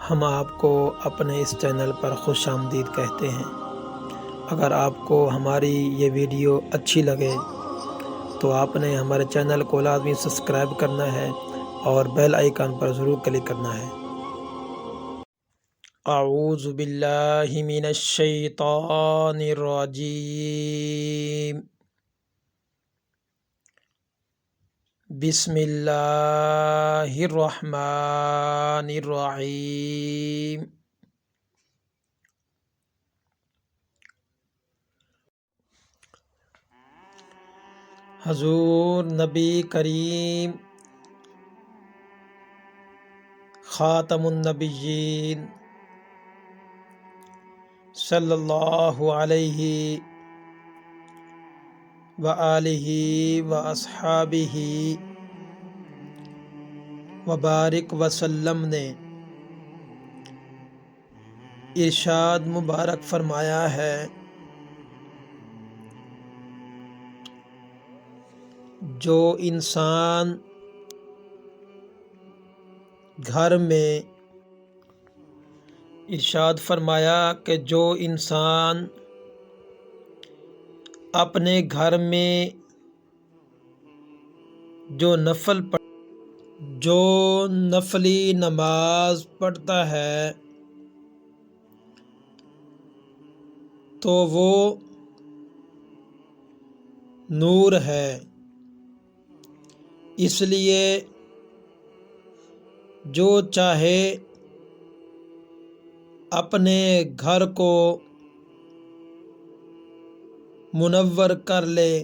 ہم آپ کو اپنے اس چینل پر خوش آمدید کہتے ہیں۔ اگر آپ کو ہماری یہ ویڈیو اچھی لگے تو آپ نے ہمارے چینل کو لازمی سبسکرائب کرنا ہے اور بیل آئیکن پر ضرور کلک کرنا ہے۔ اعوذ باللہ من الشیطان الرجیم، بسم اللہ الرحمن الرحیم۔ حضور نبی کریم خاتم النبیین صلی اللہ علیہ وآلہ واصحابہ وبارک وسلم نے ارشاد مبارک فرمایا ہے، جو انسان گھر میں ارشاد فرمایا کہ جو انسان اپنے گھر میں جو نفلی نماز پڑھتا ہے تو وہ نور ہے، اس لیے جو چاہے اپنے گھر کو منور کر لے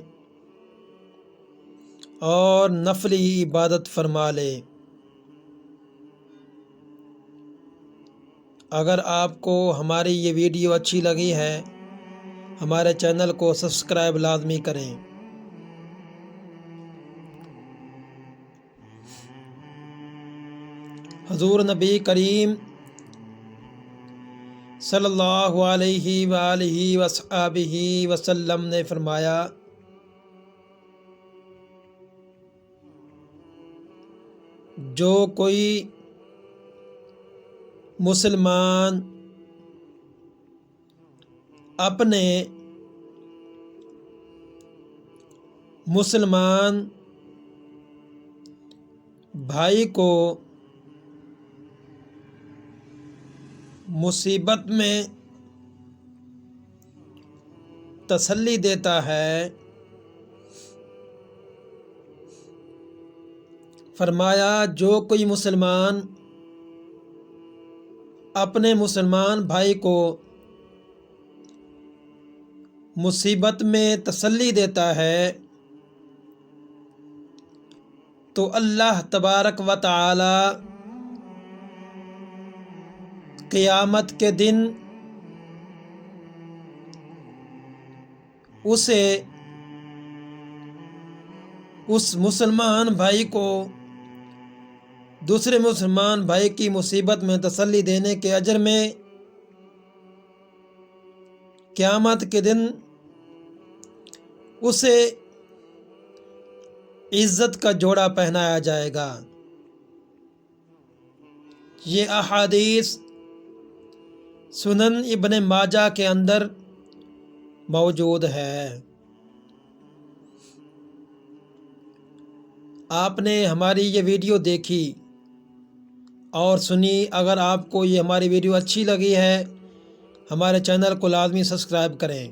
اور نفلی عبادت فرما لے۔ اگر آپ کو ہماری یہ ویڈیو اچھی لگی ہے، ہمارے چینل کو سبسکرائب لازمی کریں۔ حضور نبی کریم صلی اللہ علیہ وآلہ وصحبہ وسلم نے فرمایا، جو کوئی مسلمان اپنے مسلمان بھائی کو مصیبت میں تسلی دیتا ہے، فرمایا جو کوئی مسلمان اپنے مسلمان بھائی کو مصیبت میں تسلی دیتا ہے تو اللہ تبارک و تعالی قیامت کے دن اسے اس مسلمان بھائی کو دوسرے مسلمان بھائی کی مصیبت میں تسلی دینے کے اجر میں قیامت کے دن اسے عزت کا جوڑا پہنایا جائے گا۔ یہ احادیث سنن ابن ماجہ کے اندر موجود ہے۔ آپ نے ہماری یہ ویڈیو دیکھی اور سنی، اگر آپ کو یہ ہماری ویڈیو اچھی لگی ہے، ہمارے چینل کو لازمی سبسکرائب کریں۔